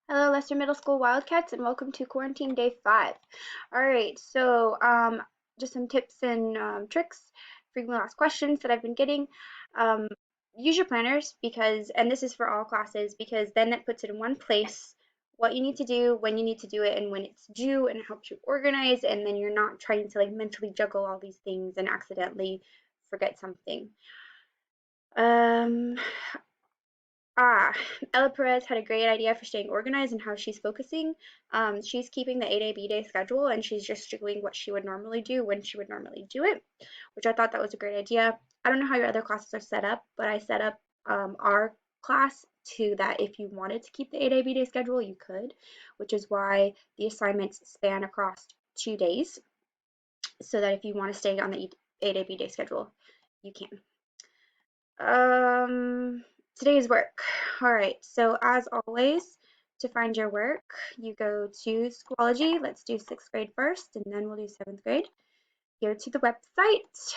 Hello, Lester Middle School Wildcats, and welcome to Quarantine Day 5. All right, so just some tips and tricks, frequently asked questions that I've been getting. Um, Use your planners because, and this is for all classes, because then it puts it in one place, what you need to do, when you need to do it, and when it's due, and it helps you organize, and then you're not trying to like mentally juggle all these things and accidentally forget something. Um, Ah, Ella Perez had a great idea for staying organized and how she's focusing. She's keeping the A-Day, B-Day schedule and she's just doing what she would normally do when she would normally do it, which I thought that was a great idea. I don't know how your other classes are set up, but I set up our class to that if you wanted to keep the A-Day, B-Day schedule, you could, which is why the assignments span across 2 days, so that if you want to stay on the A-Day, B-Day schedule, you can. Um, Today's work. All right, so as always, to find your work, you go to Schoology. Let's do 6th grade first, and then we'll do 7th grade. Go to the website,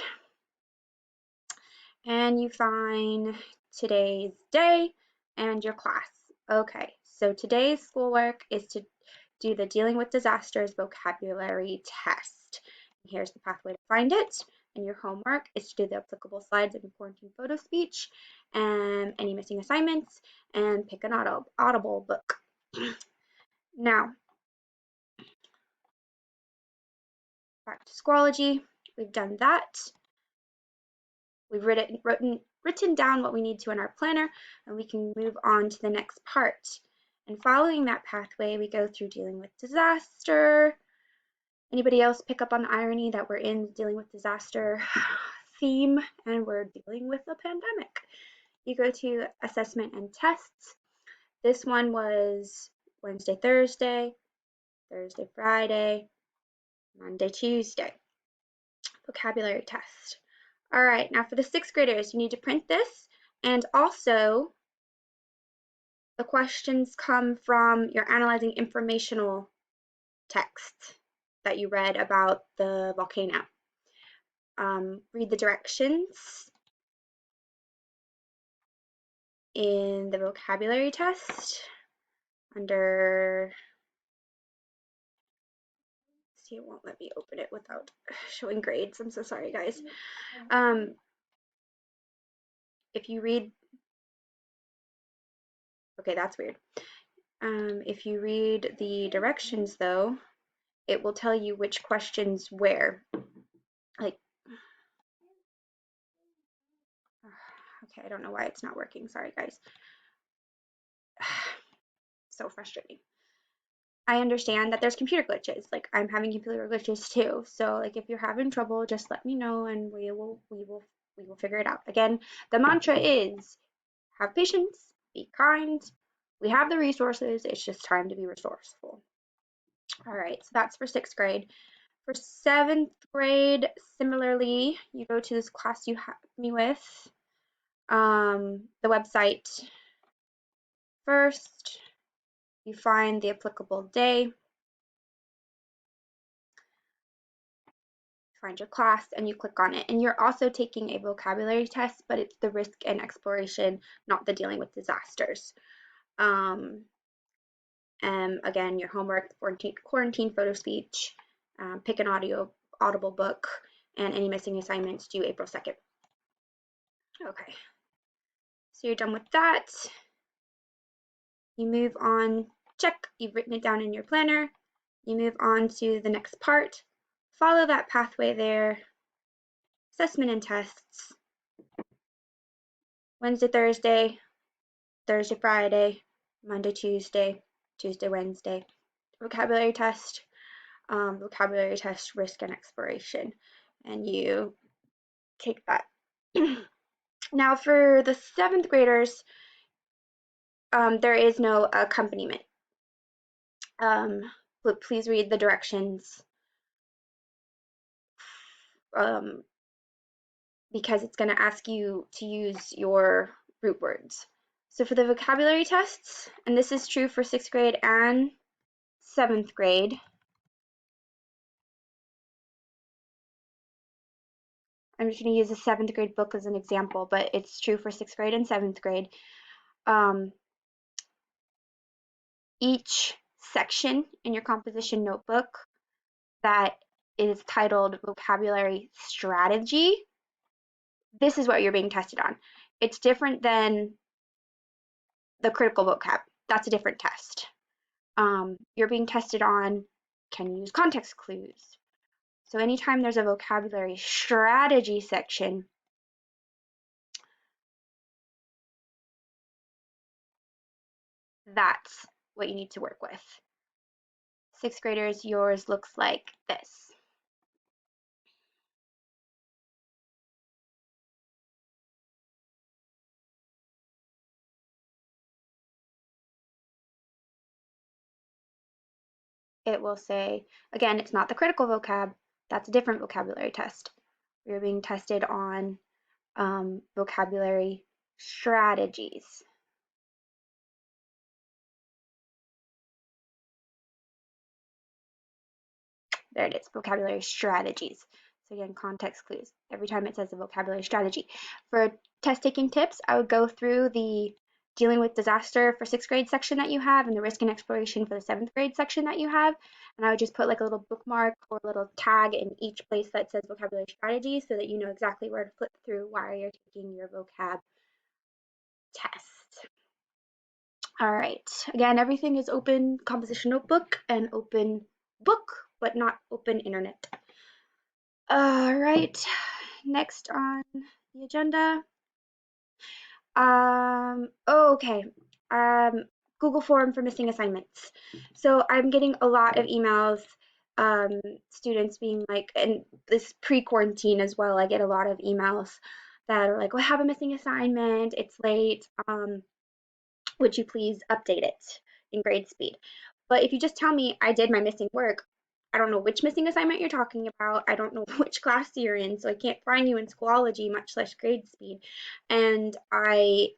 and you find today's day and your class. Okay, so today's schoolwork is to do the Dealing with Disasters vocabulary test. Here's the pathway to find it. And your homework is to do the applicable slides and quarantine photo speech and any missing assignments and pick an audible book. Now, back to Schoology. We've done that. We've written down what we need to in our planner, and we can move on to the next part. And following that pathway, we go through dealing with disaster. Anybody else pick up on the irony that we're in dealing with disaster theme and we're dealing with a pandemic? You go to assessment and tests. This one was Wednesday, Thursday, Thursday, Friday, Monday, Tuesday. Vocabulary test. All right, now for the 6th graders, you need to print this, and also the questions come from your analyzing informational text that you read about the volcano. Read the directions in the vocabulary test under, see, it won't let me open it without showing grades. I'm so sorry, guys. If you read, okay, that's weird. If you read the directions though, it will tell you which questions where. Like, okay, I don't know why it's not working. Sorry, guys. So frustrating. I understand that there's computer glitches. Like I'm having computer glitches too. So like if you're having trouble, just let me know and we will figure it out. Again, the mantra is have patience, be kind. We have the resources. It's just time to be resourceful. All right, so that's for 6th grade. For 7th grade, similarly, you go to this class you have me with, the website first. You find the applicable day, find your class, and you click on it. And you're also taking a vocabulary test, but it's the risk and exploration, not the dealing with disasters. And again, your homework, quarantine photo speech, pick an audible book, and any missing assignments due April 2nd. Okay, so you're done with that. You move on, check, you've written it down in your planner. You move on to the next part. Follow that pathway there. Assessment and tests. Wednesday, Thursday, Thursday, Friday, Monday, Tuesday, Tuesday, Wednesday. Vocabulary test, risk and exploration. And you take that. Now for the 7th graders, there is no accompaniment. But please read the directions because it's going to ask you to use your root words. So for the vocabulary tests, and this is true for 6th grade and 7th grade, I'm just going to use the 7th grade book as an example, but it's true for 6th grade and 7th grade. each section in your composition notebook that is titled vocabulary strategy, this is what you're being tested on. It's different than the critical vocab. That's a different test. You're being tested on, can you use context clues? So anytime there's a vocabulary strategy section, that's what you need to work with. Sixth graders, yours looks like this. It will say, again, it's not the critical vocab, that's a different vocabulary test. You're being tested on vocabulary strategies. There it is, vocabulary strategies. So again, context clues. Every time it says a vocabulary strategy. For test taking tips, I would go through the dealing with disaster for 6th grade section that you have and the risk and exploration for the 7th grade section that you have. And I would just put like a little bookmark or a little tag in each place that says vocabulary strategy so that you know exactly where to flip through while you're taking your vocab test. All right, again, everything is open composition notebook and open book, but not open internet. All right, next on the agenda. Okay. Google form for missing assignments. So I'm getting a lot of emails, students being like, and this pre-quarantine as well, I get a lot of emails that are like, well, I have a missing assignment, it's late, would you please update it in grade speed? But if you just tell me I did my missing work, I don't know which missing assignment you're talking about. I don't know which class you're in, so I can't find you in Schoology, much less grade speed. And I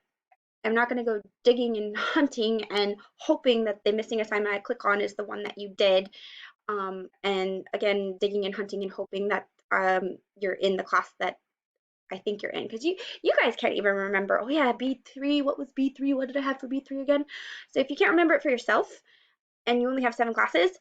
am not going to go digging and hunting and hoping that the missing assignment I click on is the one that you did. And again, digging and hunting and hoping that you're in the class that I think you're in, because you guys can't even remember. Oh yeah, B3. What was B3? What did I have for B3 again? So if you can't remember it for yourself, and you only have 7 classes,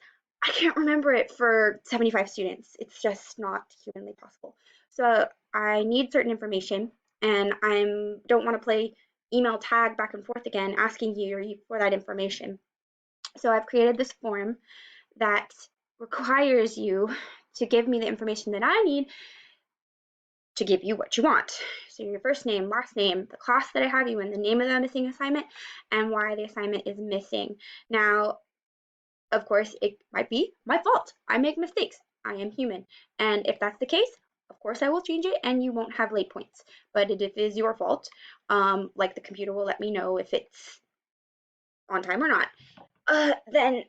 I can't remember it for 75 students. It's just not humanly possible. So I need certain information, and I don't want to play email tag back and forth again asking you for that information. So I've created this form that requires you to give me the information that I need to give you what you want. So your first name, last name, the class that I have you in, the name of the missing assignment, and why the assignment is missing. Now, of course, it might be my fault. I make mistakes. I am human. And if that's the case, of course I will change it and you won't have late points. But if it is your fault, like the computer will let me know if it's on time or not, then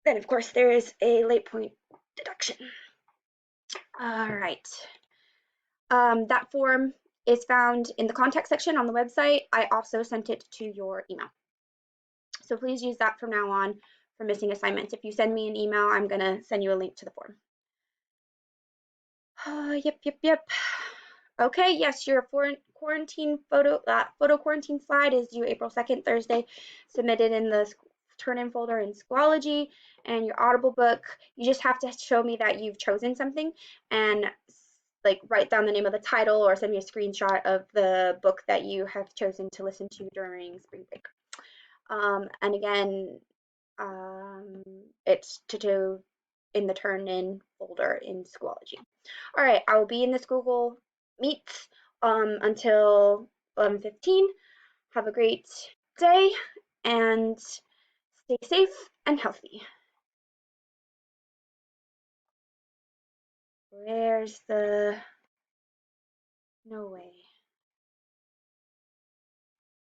of course there is a late point deduction. All right. That form is found in the contact section on the website. I also sent it to your email. So please use that from now on for missing assignments. If you send me an email, I'm going to send you a link to the form. Yep. Okay, yes, your quarantine photo quarantine slide is due April 2nd, Thursday, submitted in the turn-in folder in Schoology, and your Audible book. You just have to show me that you've chosen something and like write down the name of the title or send me a screenshot of the book that you have chosen to listen to during spring break. And again, it's to do in the turn-in folder in Schoology. All right, I will be in this Google Meets until 11:15. Have a great day and stay safe and healthy. Where's the... No way.